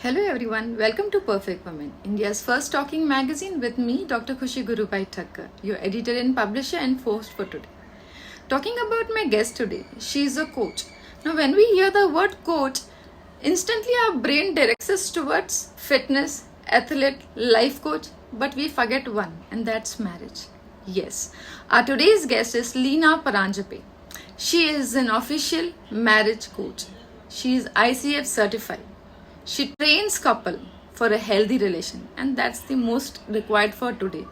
Hello everyone, welcome to Perfect Women, India's first talking magazine with me, Dr. Khushi Gurubai Thakkar, your editor and publisher and host for today. Talking about my guest today, she is a coach. Now when we hear the word coach, instantly our brain directs us towards fitness, athlete, life coach, but we forget one, and that's marriage. Yes, our today's guest is Leena Paranjape. She is an official marriage coach. She is ICF certified. She trains couple for a healthy relation, and that's the most required for today.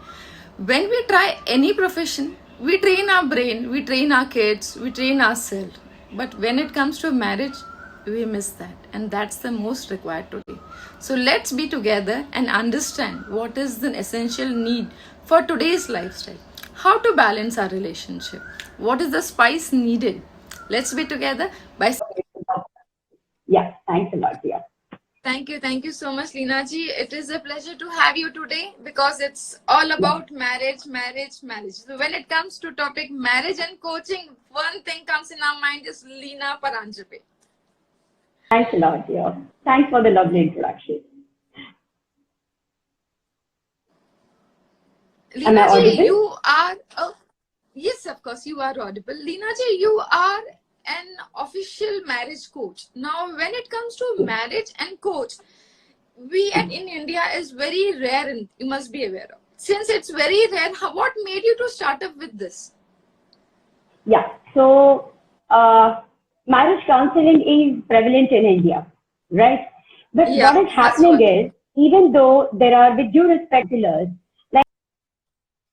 When we try any profession, we train our brain, we train our kids, we train ourselves. But when it comes to marriage, we miss that, and that's the most required today. So let's be together and understand what is the essential need for today's lifestyle. How to balance our relationship. What is the spice needed? Let's be together by. Yeah, thanks a lot, dear. Thank you so much, Leena ji. It is a pleasure to have you today because it's all about marriage. So when it comes to topic marriage and coaching, one thing comes in our mind is Leena Paranjape. Thanks a lot, dear. Thanks for the lovely introduction. Leena ji, you are yes, of course, you are audible. Leena ji, you are an official marriage coach. Now, when it comes to marriage and coach, we in India is very rare, and you must be aware of. Since it's very rare, what made you to start up with this? Yeah, so marriage counseling is prevalent in India, right? But what is happening is, even though there are, with due respect to us,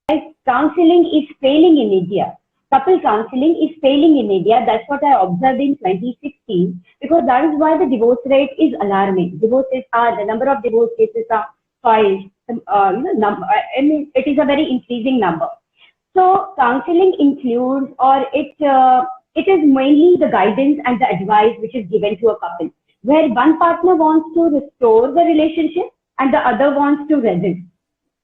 like counseling is failing in India. Couple counseling is failing in India. That's what I observed in 2016, because that is why the divorce rate is alarming. Divorces are, the number of divorce cases are filed. It is a very increasing number. So counseling includes, or it is mainly the guidance and the advice which is given to a couple, where one partner wants to restore the relationship and the other wants to resist.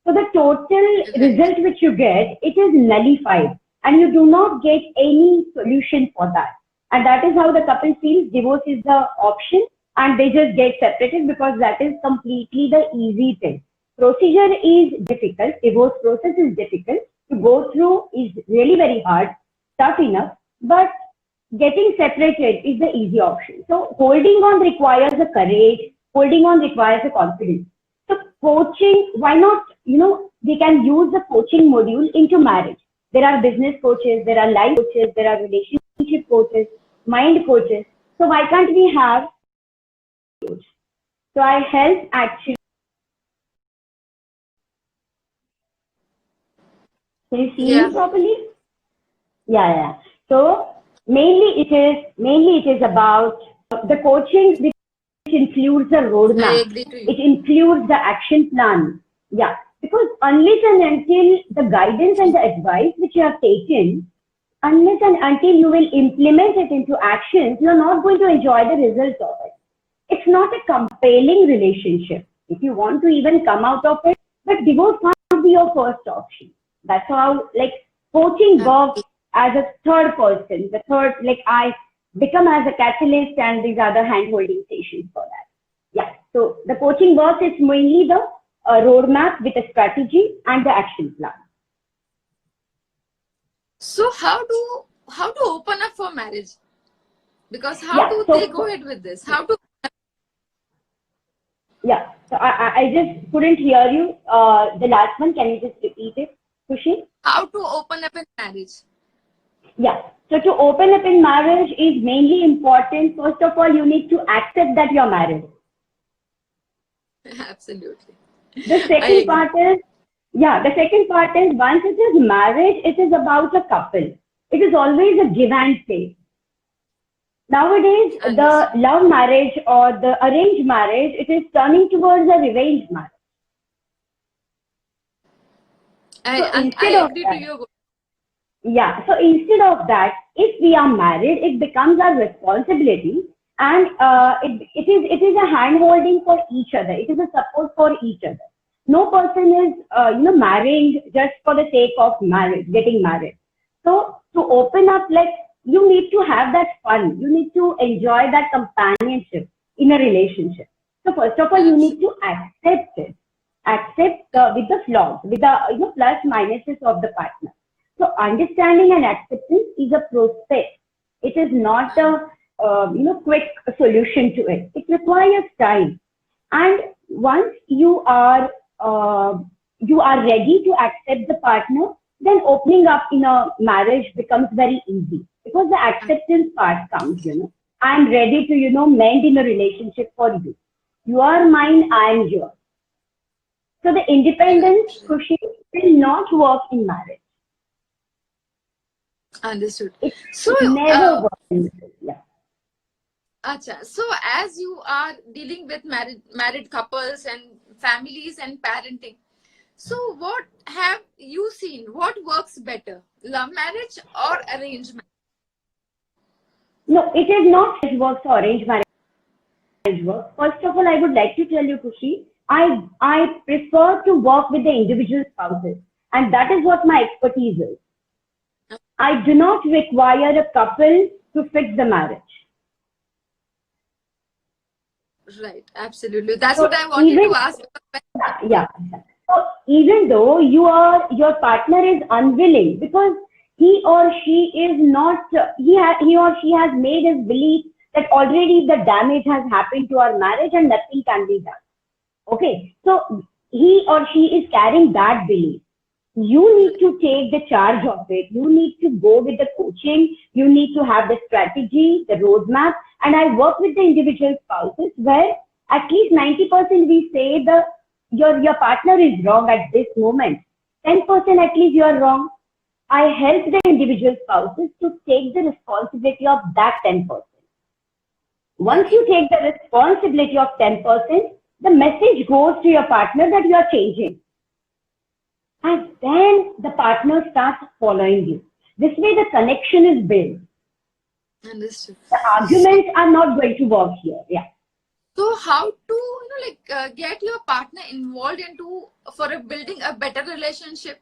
So the total result which you get, it is nullified, and you do not get any solution for that. And that is how the couple feels divorce is the option, and they just get separated because that is completely the easy thing. Procedure is difficult, divorce process is difficult to go through, is really very hard, tough enough, but getting separated is the easy option. So holding on requires a courage, holding on requires a confidence. So coaching, why not, we can use the coaching module into marriage. There are business coaches, there are life coaches, there are relationship coaches, mind coaches. So why can't we have coach? So I help actually. Can you see me properly? Yeah. So mainly it is about the coaching, which includes a roadmap. It includes the action plan. Yeah, because unless and until the guidance and the advice which you have taken, unless and until you will implement it into actions, you are not going to enjoy the results of it. It's not a compelling relationship if you want to even come out of it, but divorce can't be your first option. That's how, like, coaching works as a third person. The third, like, I become as a catalyst, and these are the hand-holding sessions for that. Yeah, so the coaching works is mainly the roadmap with a strategy and the action plan. So how to open up for marriage? Because how do they go ahead with this? How to? Yeah, so I just couldn't hear you. The last one, can you just repeat it, Khushi? How to open up in marriage? Yeah, so to open up in marriage is mainly important. First of all, you need to accept that you're married. Absolutely. The second part is, once it is marriage, it is about a couple. It is always a give and take. Nowadays, the love marriage or the arranged marriage, it is turning towards a revenge marriage. I agree to you. Yeah, so instead of that, if we are married, it becomes our responsibility, and it is a hand holding for each other. It is a support for each other. No person is marrying just for the sake of marriage, getting married. So to open up, like, you need to have that fun. You need to enjoy that companionship in a relationship. So first of all, you need to accept it. Accept with the flaws, with the plus minuses of the partner. So understanding and acceptance is a process. It is not a quick solution to it. It requires time. And once you are ready to accept the partner, then opening up in a marriage becomes very easy because the acceptance part comes. I'm ready to mend in a relationship for you. You are mine, I am yours. So the independence, Khushi, will not work in marriage. Understood. It So, never works in marriage. Yeah. Acha, so as you are dealing with married couples and families and parenting, so what have you seen? What works better, love marriage or arranged marriage? No, it is not marriage works or arranged marriage work. First of all, I would like to tell you, Khushi, I prefer to work with the individual spouses, and that is what my expertise is. I do not require a couple to fix the marriage. Right, absolutely. That's So what I wanted even to ask. yeah, so even though your partner is unwilling because he or she is not he or she has made his belief that already the damage has happened to our marriage and nothing can be done. Okay, so he or she is carrying that belief. You need to take the charge of it. You need to go with the coaching. You need to have the strategy, the roadmap. And I work with the individual spouses where at least 90% we say your partner is wrong at this moment. 10% at least you are wrong. I help the individual spouses to take the responsibility of that 10%. Once you take the responsibility of 10%, the message goes to your partner that you are changing. And then the partner starts following you. This way the connection is built. Understood. The arguments are not going to work here. Yeah. So how to get your partner involved for building a better relationship?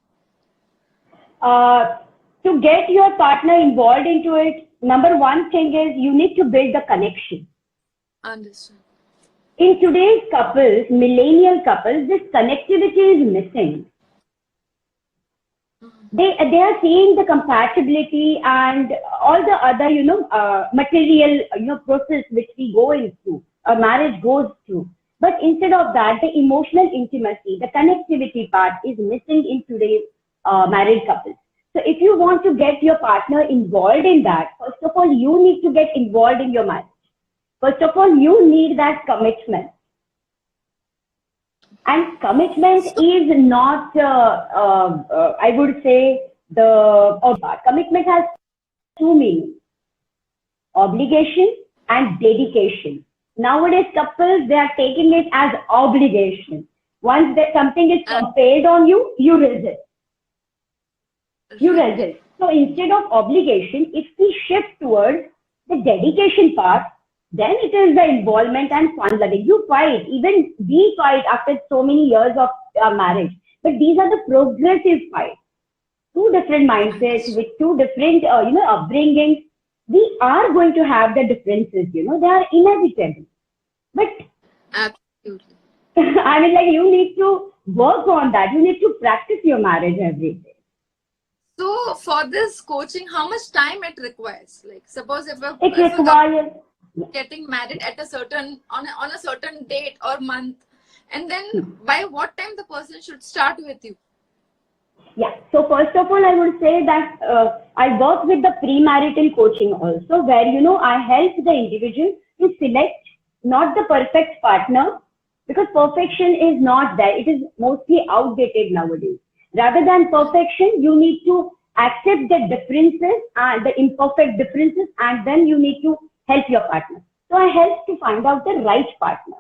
To get your partner involved into it, number one thing is you need to build the connection. Understood. In today's couples, millennial couples, this connectivity is missing. They are seeing the compatibility and all the other material process which we go into, a marriage goes through. But instead of that, the emotional intimacy, the connectivity part is missing in today's married couples. So if you want to get your partner involved in that, first of all, you need to get involved in your marriage. First of all, you need that commitment. And commitment is not, I would say, commitment has two meanings: obligation and dedication. Nowadays, couples, they are taking it as obligation. Once something is compelled on you, you resist. You resist. So instead of obligation, if we shift towards the dedication part, then it is the involvement and fun loving. You fight, even we fight after so many years of marriage. But these are the progressive fights. Two different mindsets with two different, upbringings. We are going to have the differences, they are inevitable. But absolutely. I mean, you need to work on that. You need to practice your marriage every day. So for this coaching, how much time it requires? Like suppose if it requires getting married at a certain on a certain date or month, and then by what time the person should start with you? Yeah. So first of all, I would say that I work with the premarital coaching also, where I help the individual to select not the perfect partner, because perfection is not there. It is mostly outdated nowadays. Rather than perfection, you need to accept the differences and the imperfect differences, and then you need to help your partner. So I help to find out the right partner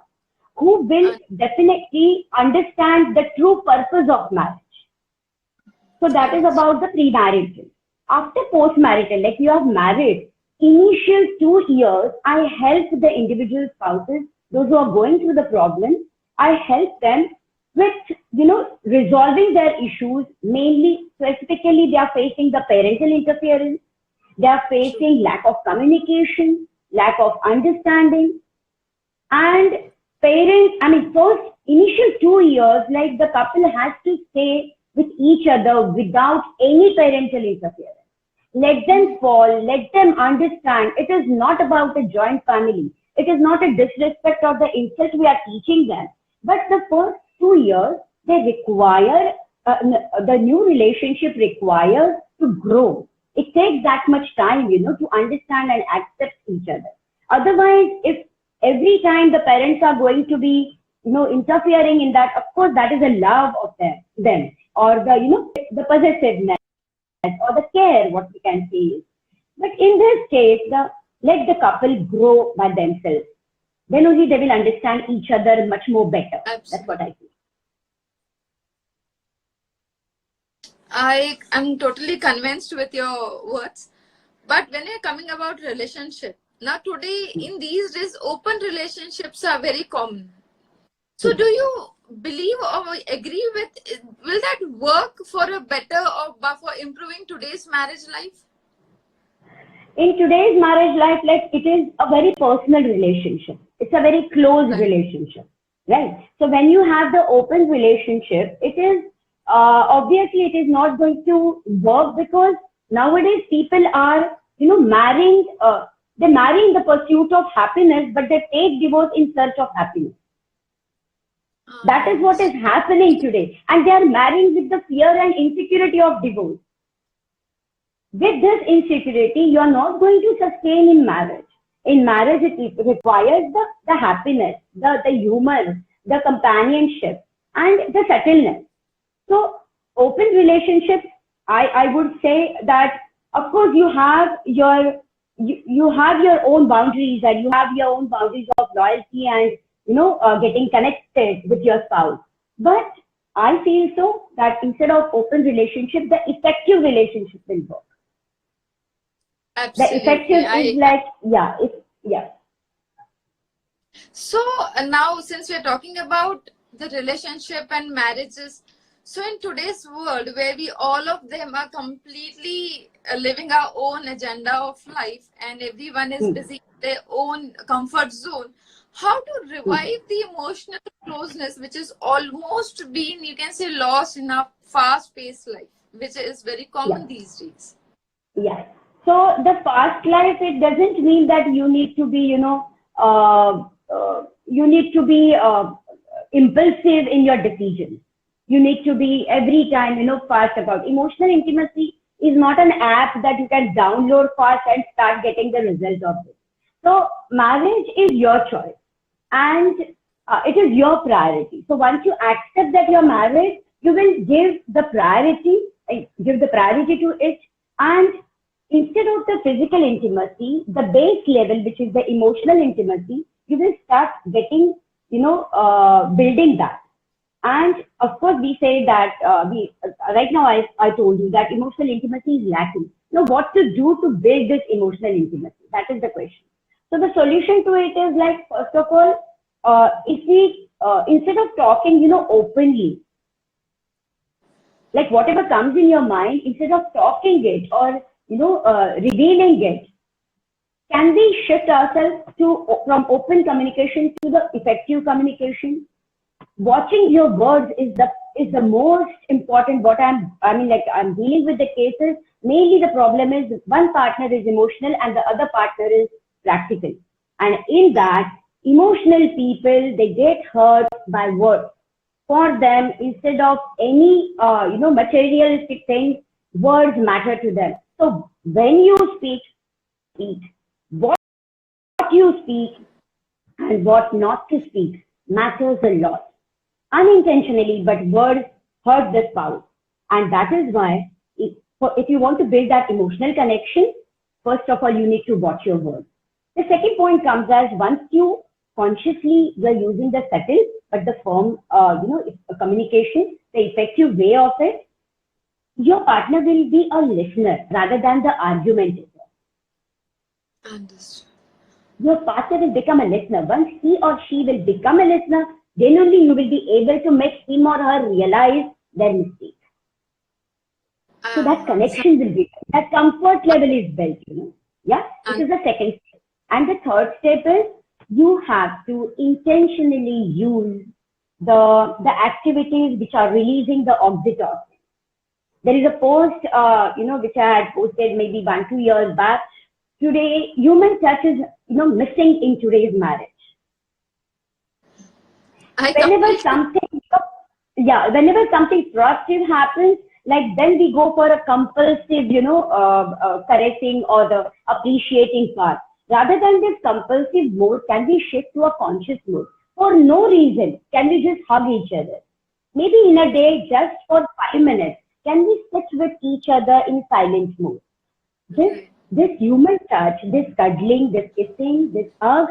who will definitely understand the true purpose of marriage. So that is about the premarital. After postmarital, like you are married, initial 2 years, I help the individual spouses, those who are going through the problem, I help them with, resolving their issues. Mainly, specifically, they are facing the parental interference. They are facing lack of communication, lack of understanding, and parents, I mean, first initial 2 years, like the couple has to stay with each other without any parental interference. Let them fall, let them understand it is not about a joint family. It is not a disrespect or the insult we are teaching them. But the first 2 years, they require, the new relationship requires to grow. It takes that much time, to understand and accept each other. Otherwise, if every time the parents are going to be, interfering in that, of course, that is a love of them or the possessiveness or the care, what we can say is. But in this case, let the couple grow by themselves. Then only they will understand each other much more better. Absolutely. That's what I think. I am totally convinced with your words. But when you're coming about relationship, now today in these days, open relationships are very common. So do you believe or agree with, will that work for a better or for improving today's marriage life? In today's marriage life, like it is a very personal relationship. It's a very close relationship, right? So when you have the open relationship, it is obviously it is not going to work because nowadays people are, marrying. They're marrying the pursuit of happiness, but they take divorce in search of happiness. That is what is happening today, and they are marrying with the fear and insecurity of divorce. With this insecurity, you are not going to sustain in marriage. In marriage, it requires the happiness, the humor, the companionship, and the settledness. So, open relationships, I would say that, of course, you have your own boundaries and you have your own boundaries of loyalty and, getting connected with your spouse. But I feel so that instead of open relationship, the effective relationship will work. Absolutely. The effective is like, yeah. So now, since we're talking about the relationship and marriages, so in today's world where we all of them are completely living our own agenda of life and everyone is busy in their own comfort zone, how to revive the emotional closeness which is almost been, you can say, lost in a fast-paced life, which is very common these days? Yes. So the fast life, it doesn't mean that you need to be, impulsive in your decisions. You need to be every time, fast about. Emotional intimacy is not an app that you can download fast and start getting the result of it. So marriage is your choice and it is your priority. So once you accept that you're married, you will give the priority to it, and instead of the physical intimacy, the base level, which is the emotional intimacy, you will start getting, building that. And of course, we say that right now I told you that emotional intimacy is lacking. Now, what to do to build this emotional intimacy? That is the question. So the solution to it is like, first of all, if we instead of talking, openly, like whatever comes in your mind, instead of talking it or revealing it, can we shift ourselves from open communication to the effective communication? Watching your words is the most important. I'm dealing with the cases. Mainly the problem is one partner is emotional and the other partner is practical. And in that, emotional people, they get hurt by words. For them, instead of any materialistic things, words matter to them. So when you speak, what you speak and what not to speak matters a lot. Unintentionally, but words hurt the spouse. And that is why if you want to build that emotional connection, first of all, you need to watch your words. The second point comes as once you consciously you're using the subtle but the firm, communication, the effective way of it, your partner will be a listener rather than the argumentator. Understood. Your partner will become a listener. Once he or she will become a listener, then only you will be able to make him or her realize their mistake. So that connection will be, that comfort level is built, Yeah, this is the second step. And the third step is you have to intentionally use the activities which are releasing the oxytocin. There is a post, which I had posted maybe 1-2 years back. Today, human touch is, missing in today's marriage. Whenever something productive happens, like then we go for a compulsive, correcting or the appreciating part. Rather than this compulsive mode, can we shift to a conscious mode? For no reason, can we just hug each other? Maybe in a day, just for 5 minutes, can we sit with each other in silent mode? This human touch, this cuddling, this kissing, this hug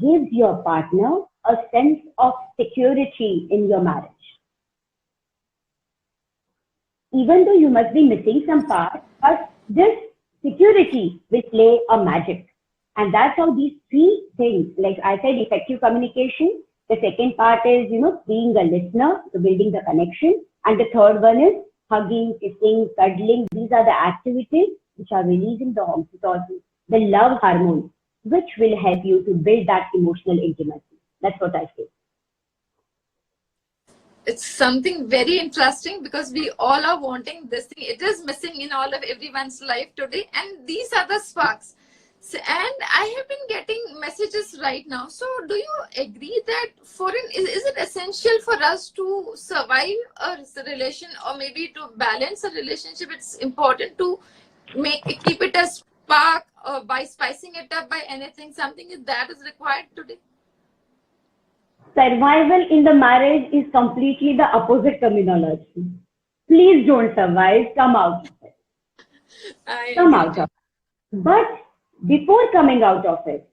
gives your partner a sense of security in your marriage. Even though you must be missing some parts, but this security will play a magic. And that's how these 3 things, like I said, effective communication. The second part is, being a listener, so building the connection. And the third one is hugging, kissing, cuddling. These are the activities which are releasing the oxytocin, the love hormone, which will help you to build that emotional intimacy. That's what I say. It's something very interesting because we all are wanting this thing. It is missing in all of everyone's life today. And these are the sparks. So, and I have been getting messages right now. So do you agree that is it essential for us to survive a relation or maybe to balance a relationship? It's important to keep it a spark or by spicing it up by anything, something that is required today? Survival in the marriage is completely the opposite terminology. Please don't survive, come out of it. Come out of it. But before coming out of it,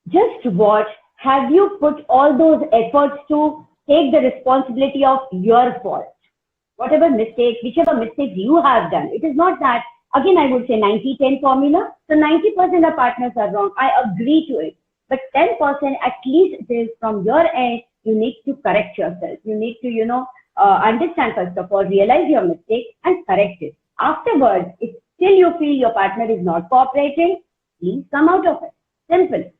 just watch, have you put all those efforts to take the responsibility of your fault? Whichever mistakes you have done. It is not that, again, I would say 90-10 formula. So 90% of partners are wrong. I agree to it. But 10% at least it is from your end, you need to correct yourself. You need to, understand first of all, realize your mistake and correct it. Afterwards, if still you feel your partner is not cooperating, please come out of it. Simple.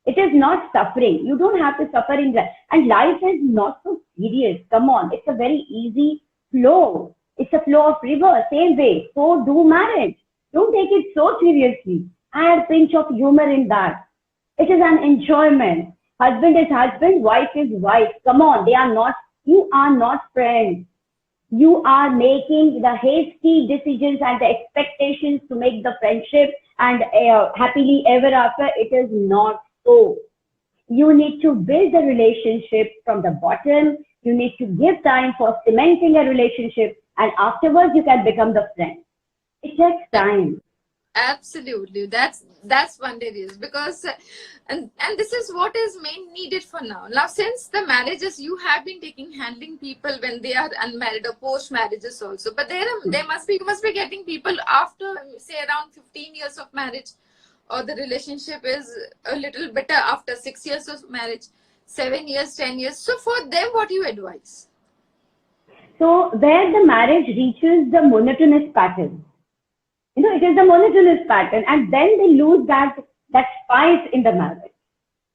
It is not suffering. You don't have to suffer in life. And life is not so serious. Come on. It's a very easy flow. It's a flow of river. Same way. So do marriage. Don't take it so seriously. Add a pinch of humor in that. It is an enjoyment. Husband is husband, wife is wife. Come on, you are not friends. You are making the hasty decisions and the expectations to make the friendship and happily ever after. It is not so. You need to build the relationship from the bottom. You need to give time for cementing a relationship, and afterwards you can become the friend. It takes time. Absolutely, that's one there is, because and this is what is main needed for now. Since the marriages you have been handling people when they are unmarried or post marriages also, but you must be getting people after say around 15 years of marriage, or the relationship is a little better after 6 years of marriage, 7 years, 10 years. So for them, what do you advise? So where the marriage reaches the monotonous pattern. It is the monotonous pattern, and then they lose that spice in the marriage.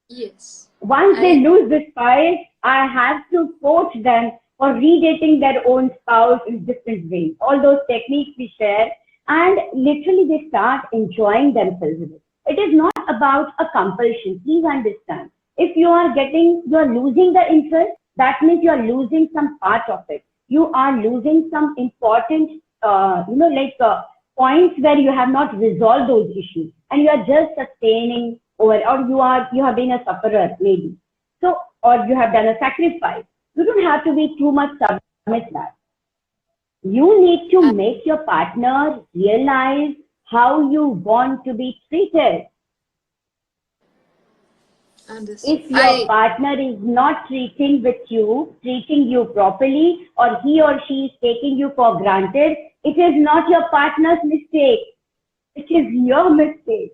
Yes. Once they lose the spice, I have to coach them for redating their own spouse in different ways. All those techniques we share, and literally they start enjoying themselves with it. It is not about a compulsion. Please understand. If you are losing the interest, that means you are losing some part of it. You are losing some important, points where you have not resolved those issues, and you are just sustaining over, or you have been a sufferer maybe. So, or you have done a sacrifice. You don't have to be too much submit that. You need to make your partner realize how you want to be treated. If your partner is not treating you properly, or he or she is taking you for granted, it is not your partner's mistake. It is your mistake.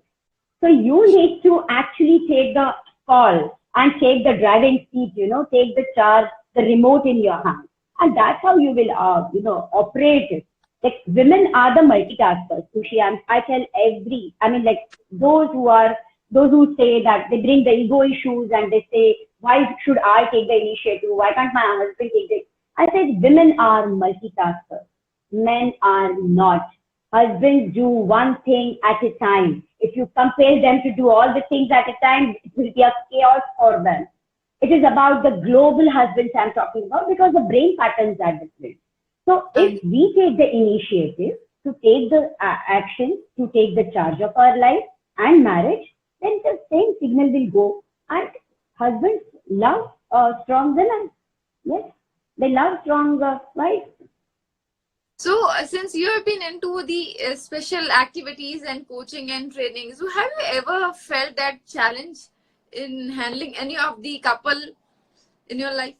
So you need to actually take the call and take the driving seat, take the charge, the remote in your hand. And that's how you will, operate it. Like, women are the multitaskers. I tell those who are those who say that they bring the ego issues and they say, why should I take the initiative? Why can't my husband take it? I said, women are multitaskers. Men are not. Husbands do one thing at a time. If you compel them to do all the things at a time, it will be a chaos for them. It is about the global husbands I'm talking about because the brain patterns are different. So if we take the initiative to take the action, to take the charge of our life and marriage, then the same signal will go. And husbands love strong women. Yes, they love strong wives. So, since you have been into the special activities and coaching and training, so have you ever felt that challenge in handling any of the couple in your life?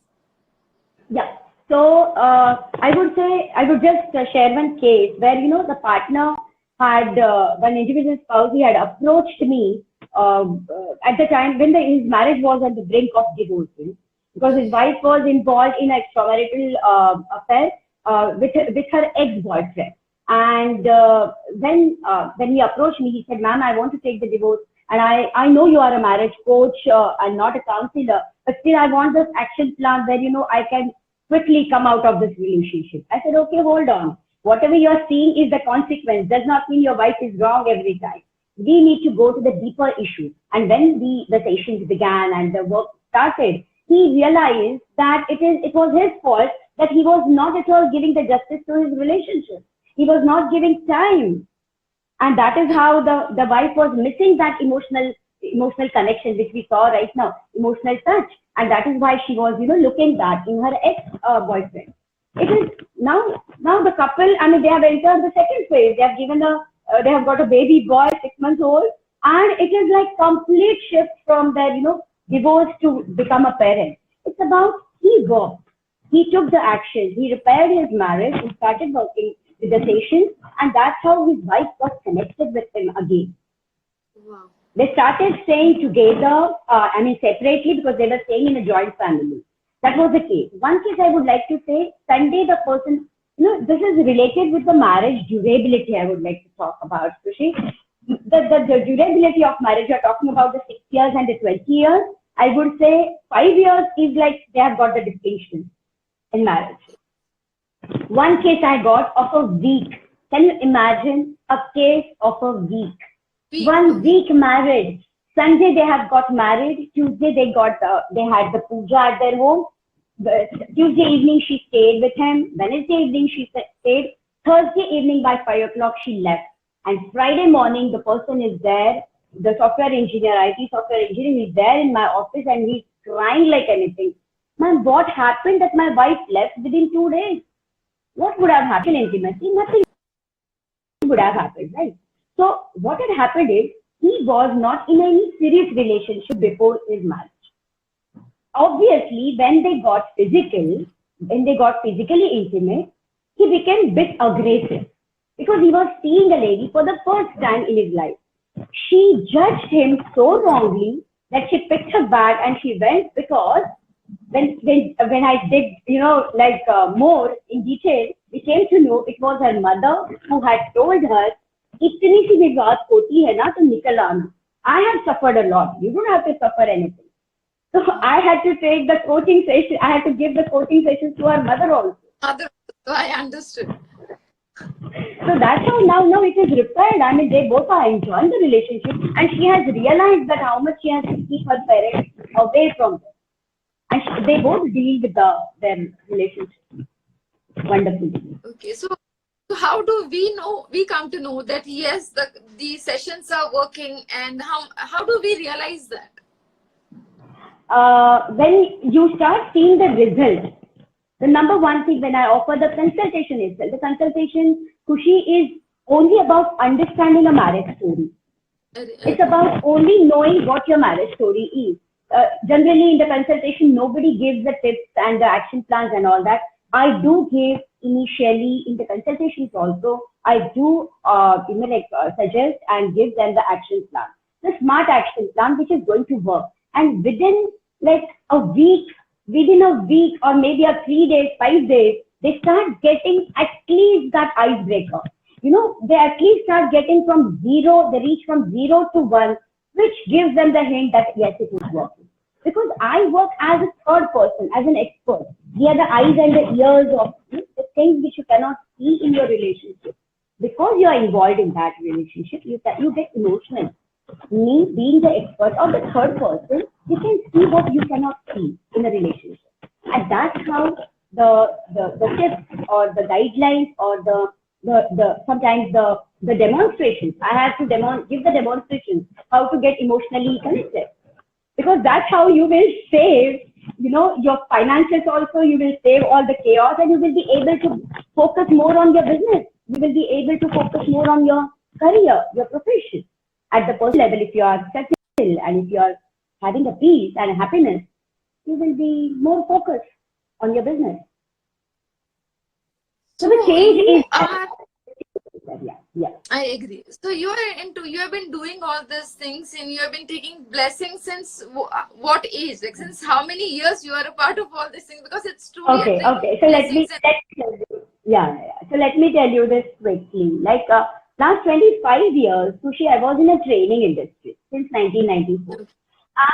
Yeah. So I would just share one case where, the partner had, one individual spouse, he had approached me at the time when his marriage was at the brink of divorce, because his wife was involved in an extramarital affair with her ex-boyfriend. And when he approached me, he said, "Ma'am, I want to take the divorce. And I know you are a marriage coach and not a counselor, but still I want this action plan where, I can quickly come out of this relationship." I said, "Okay, hold on. Whatever you're seeing is the consequence. Does not mean your wife is wrong every time. We need to go to the deeper issue." And when the sessions began and the work started, he realized that it was his fault that he was not at all giving the justice to his relationship. He was not giving time. And that is how the wife was missing that emotional connection, which we saw right now, emotional touch. And that is why she was, looking back in her ex-boyfriend. It is now the couple, they have entered the second phase. They have they have got a baby boy, 6 months old. And it is like complete shift from their, divorce to become a parent. It's about he worked. He took the action. He repaired his marriage. He started working with the sessions, and that's how his wife got connected with him again. Wow. They started staying together, separately, because they were staying in a joint family. That was the case. One case I would like to say, Sunday the person, this is related with the marriage durability I would like to talk about, Khushi. The durability of marriage, you're talking about the 6 years and the 20 years. I would say 5 years is like they have got the distinction in marriage. One case I got of a week. Can you imagine a case of a week? 1 week married. Sunday they have got married. Tuesday they had the puja at their home. Tuesday evening she stayed with him. Wednesday evening she stayed. Thursday evening by 5 o'clock she left. And Friday morning the person is there. The software engineer, IT software engineer, is there in my office and he's crying like anything. "Man, what happened that my wife left within 2 days? What would have happened in intimacy? Nothing would have happened, right?" So what had happened is he was not in any serious relationship before his marriage. Obviously, when they got physically intimate, he became a bit aggressive because he was seeing a lady for the first time in his life. She judged him so wrongly that she picked her bag and she went, because when I did, more in detail, we came to know it was her mother who had told her, "Itni si bhi baat hoti hai na, to nikal aana." I have suffered a lot. You don't have to suffer anything. So I had to take the coaching session. I had to give the coaching sessions to her mother also. I understood. So that's how now it is repaired. They both are enjoying the relationship, and she has realized that how much she has to keep her parents away from them. And they both deal with their relationship wonderfully. Okay, so how do we come to know that yes, the sessions are working, and how do we realize that? When you start seeing the result, the number one thing when I offer the consultation itself, the consultation, Khushi, is only about understanding a marriage story. It's about only knowing what your marriage story is. Generally in the consultation, nobody gives the tips and the action plans and all that. I do give initially in the consultations also. I do suggest and give them the action plan, the SMART action plan, which is going to work. And within a week or maybe 3 days, 5 days, they start getting at least that icebreaker. They at least start getting from zero, they reach from 0 to 1 which gives them the hint that yes, it is working. Because I work as a third person, as an expert. We are the eyes and the ears of the things which you cannot see in your relationship. Because you are involved in that relationship, you get emotional. Me being the expert or the third person, you can see what you cannot see in a relationship. And that's how the tips or the guidelines or sometimes the demonstrations. I have to give the demonstrations how to get emotionally connected, because that's how you will save, your finances also. You will save all the chaos, and you will be able to focus more on your business. You will be able to focus more on your career, your profession. At the personal level, if you are settled and if you are having a peace and a happiness, you will be more focused on your business. So the change is yeah. I agree. So you have been doing all these things, and you have been taking blessings since what age? Like, since how many years you are a part of all these things? Because it's truly okay. So let me tell you. Yeah. So let me tell you this quickly. Like last 25 years, Khushi, I was in a training industry since 1994,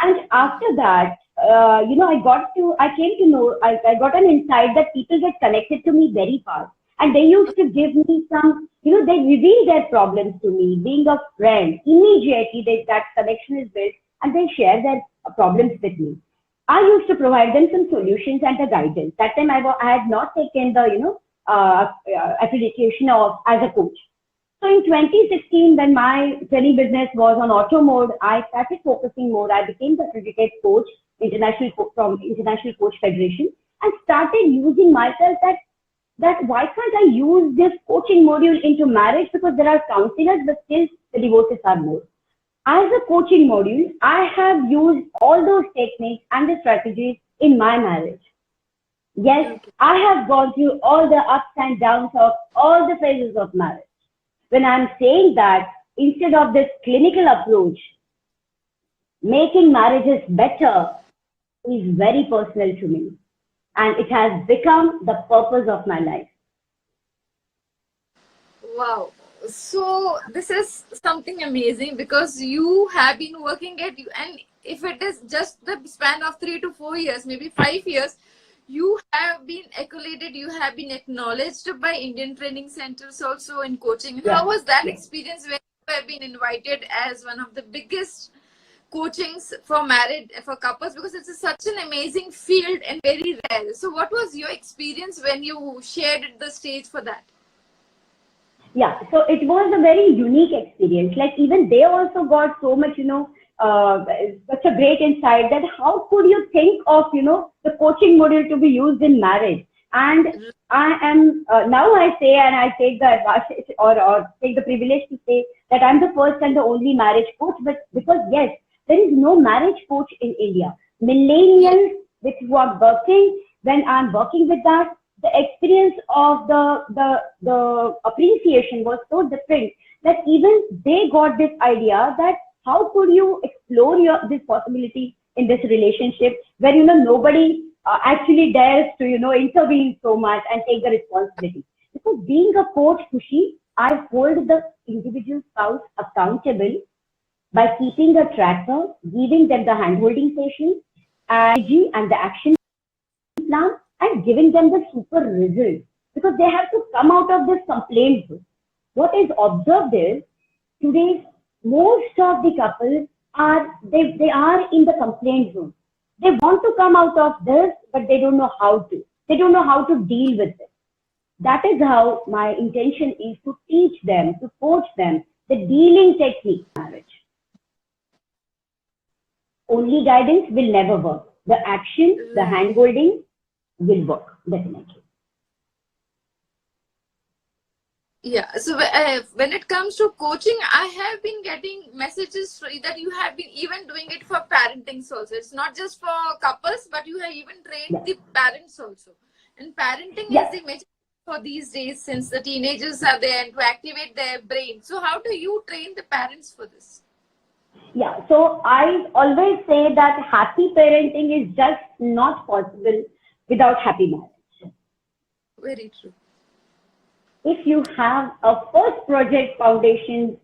and after that, I came to know, I got an insight that people get connected to me very fast. And they used to give me some, they reveal their problems to me. Being a friend, immediately that connection is built, and they share their problems with me. I used to provide them some solutions and the guidance. That time I had not taken the, accreditation as a coach. So in 2016, when my training business was on auto mode, I started focusing more. I became the accredited coach, from International Coach Federation, and started using myself that why can't I use this coaching module into marriage, because there are counselors, but still the divorces are more. As a coaching module, I have used all those techniques and the strategies in my marriage. Yes, I have gone through all the ups and downs of all the phases of marriage. When I'm saying that, instead of this clinical approach, making marriages better is very personal to me. And it has become the purpose of my life. Wow. So this is something amazing, because you have been working at you, and if it is just the span of 3 to 4 years, maybe 5 years, you have been accoladed, you have been acknowledged by Indian training centers also in coaching. Yeah. How was that experience when you have been invited as one of the biggest coachings for couples, because it's such an amazing field and very rare? So what was your experience when you shared the stage for that? Yeah, so it was a very unique experience. Like, even they also got so much, such a great insight that how could you think of, the coaching module to be used in marriage? And I am, now I say, and I take the advantage or take the privilege to say that I'm the first and the only marriage coach, but because yes, there is no marriage coach in India. Millennials who are working, when I'm working with that, the experience of the appreciation was so different that even they got this idea that how could you explore this possibility in this relationship where nobody actually dares to intervene so much and take the responsibility. Because being a coach, Khushi, I hold the individual spouse accountable by keeping a tracker, giving them the hand-holding session, and the action plan, and giving them the super result, because they have to come out of this complaint zone. What is observed is today most of the couples are they are in the complaint zone. They want to come out of this, but they don't know how to. They don't know how to deal with it. That is how my intention is to teach them, to coach them the dealing technique in marriage. Only guidance will never work. The action, the hand-holding will work, definitely. Yeah, so when it comes to coaching, I have been getting messages that you have been even doing it for parenting also. It's not just for couples, but you have even trained the parents also. And parenting is the major for these days, since the teenagers are there, and to activate their brain. So how do you train the parents for this? Yeah, so I always say that happy parenting is just not possible without happy marriage. Very true. If you have a first project foundation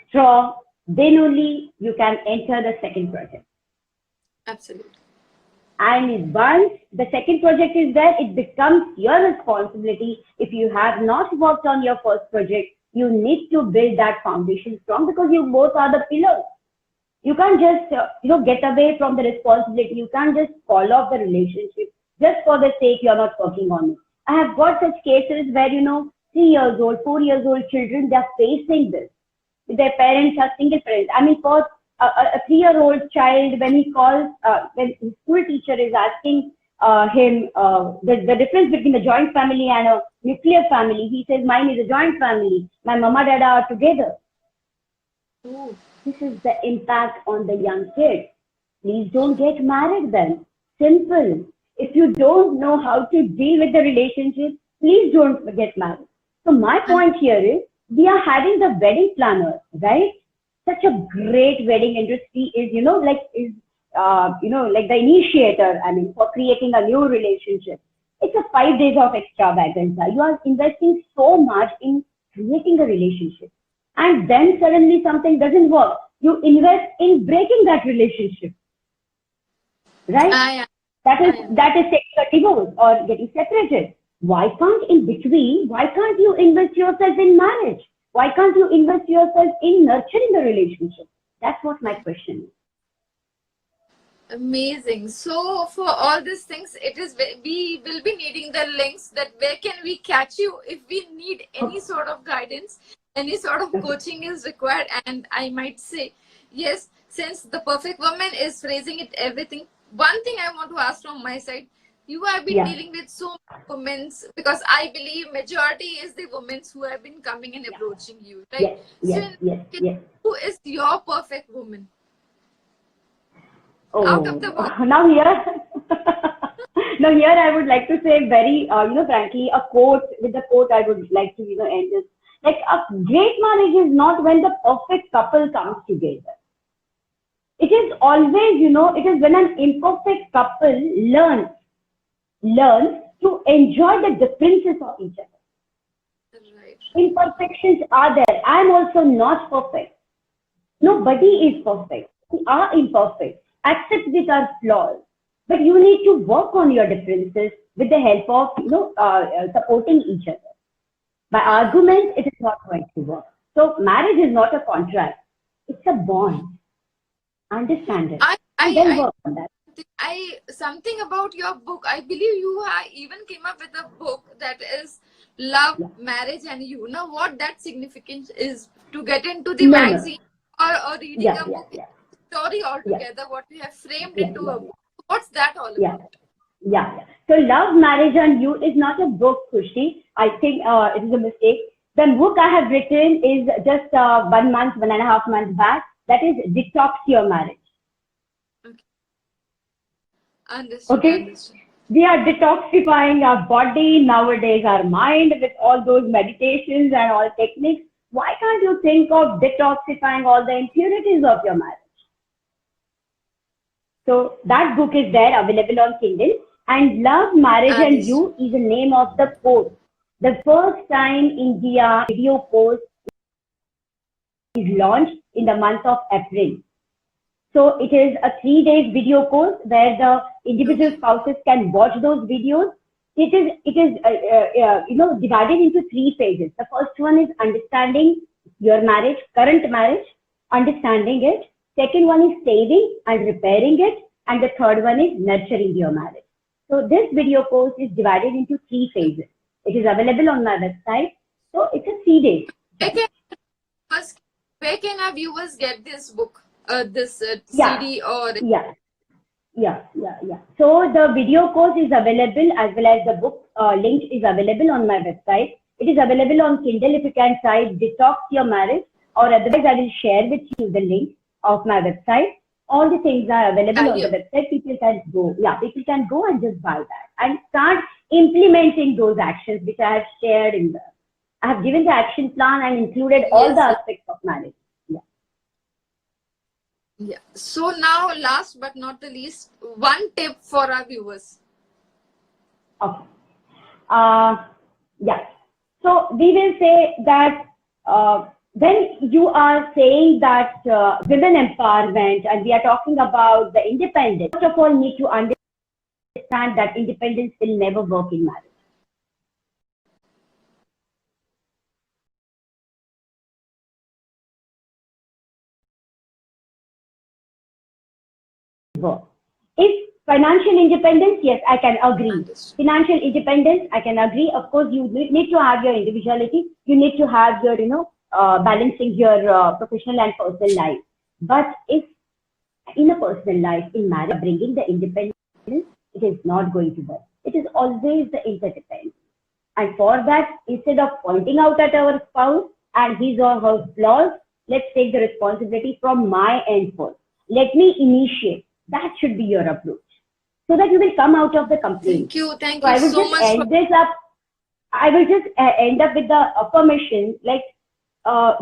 strong, then only you can enter the second project. Absolutely. And once the second project is there, it becomes your responsibility. If you have not worked on your first project, you need to build that foundation strong, because you both are the pillars. You can't just, get away from the responsibility. You can't just call off the relationship just for the sake you're not working on it. I have got such cases where, 3 years old, 4 years old children, they're facing this. Their parents are single parents. I mean, for a 3-year-old child, when he calls, when his school teacher is asking him the difference between a joint family and a nuclear family, he says, mine is a joint family. My mama and dad are together. Ooh. This is the impact on the young kids. Please don't get married then. Simple. If you don't know how to deal with the relationship, please don't get married. So my point here is, we are having the wedding planner, right? Such a great wedding industry is, like the initiator, for creating a new relationship. It's a 5 days of extravaganza. You are investing so much in creating a relationship. And then suddenly something doesn't work. You invest in breaking that relationship. Right? That is taking a divorce or getting separated. Why can't you invest yourself in marriage? Why can't you invest yourself in nurturing the relationship? That's what my question is. Amazing. So for all these things, we will be needing the links, that where can we catch you if we need any sort of guidance, any sort of coaching is required. And I might say, yes, since the perfect woman is phrasing it everything, one thing I want to ask from my side, you have been dealing with so many women, because I believe majority is the women who have been coming and approaching you, right? Yes. Who is your perfect woman? Oh, out of the book. Now here I would like to say very, frankly, a quote. With the quote, I would like to, end this. Like, a great marriage is not when the perfect couple comes together. It is always, it is when an imperfect couple learns to enjoy the differences of each other. Right. Imperfections are there. I am also not perfect. Nobody is perfect. We are imperfect. Accept with our flaws. But you need to work on your differences with the help of, supporting each other. By argument, it is not going to work. So marriage is not a contract. It's a bond. Understand it. Then work on that. Something about your book, I believe you even came up with a book that is Love, Marriage and You. Now, what that significance is to get into the magazine or reading a book, story altogether, what we have framed into a book. What's that all about? So Love, Marriage and You is not a book, Khushi. I think it is a mistake. The book I have written is just 1.5 months back. That is Detox Your Marriage. Understood. Okay. Understood. We are detoxifying our body nowadays, our mind, with all those meditations and all techniques. Why can't you think of detoxifying all the impurities of your marriage? So that book is there, available on Kindle. And Love, Marriage and You is the name of the course. The first time India video course is launched in the month of April. So it is a 3-day video course where the individual spouses can watch those videos. It is divided into 3 phases. The first one is understanding your marriage, current marriage, understanding it. Second one is saving and repairing it. And the third one is nurturing your marriage. So this video course is divided into 3 phases. It is available on my website. So it's a 3 days. Where can our viewers get this book, this CD or? So the video course is available, as well as the book link is available on my website. It is available on Kindle. If you can type Detox Your Marriage, or otherwise I will share with you the link of my website. All the things are available on the website. People can go and just buy that and start implementing those actions which I have shared in the. I have given the action plan and included all the aspects of marriage. Yeah. So now, last but not the least, one tip for our viewers. Okay. So we will say that when you are saying that women empowerment and we are talking about the independence, first of all, need to understand that independence will never work in marriage. If financial independence, yes, I can agree. Understood. Financial independence, I can agree. Of course, you need to have your individuality. You need to have your, balancing your professional and personal life. But if in a personal life, in marriage, bringing the independence, it is not going to work. It is always the interdependence. And for that, instead of pointing out at our spouse and his or her flaws, let's take the responsibility from my end first. Let me initiate. That should be your approach. So that you will come out of the complaint. Thank So you I will so just much. end this up. I will just end up with the affirmation like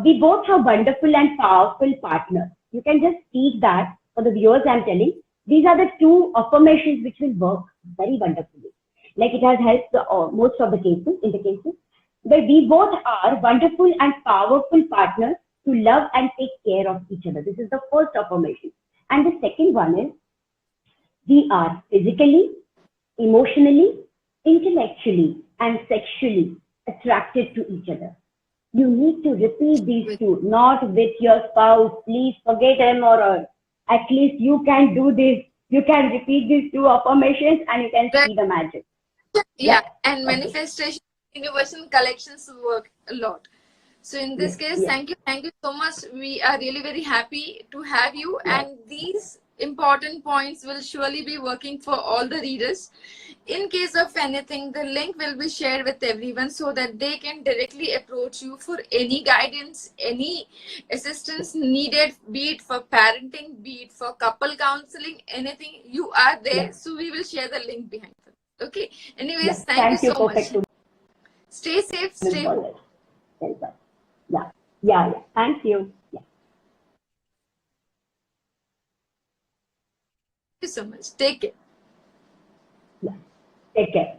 we both have wonderful and powerful partners. You can just speak that for the viewers I'm telling. These are the two affirmations which will work very wonderfully. Like it has helped most of the cases, in the cases where we both are wonderful and powerful partners to love and take care of each other. This is the first affirmation. And the second one is we are physically, emotionally, intellectually, and sexually attracted to each other. You need to repeat these two, not with your spouse. Please forget him or her. At least you can do this. You can repeat these two affirmations and you can see the magic. Yeah, and manifestation universal collections work a lot. So in this case, thank you so much. We are really very happy to have you, and these important points will surely be working for all the readers. In case of anything, the link will be shared with everyone so that they can directly approach you for any guidance, any assistance needed, be it for parenting, be it for couple counseling, anything, you are there. So we will share the link behind it. Okay. Anyways, thank you so much. Stay safe, stay home. Yeah. Thank you. Thank you so much. Take care. Take care.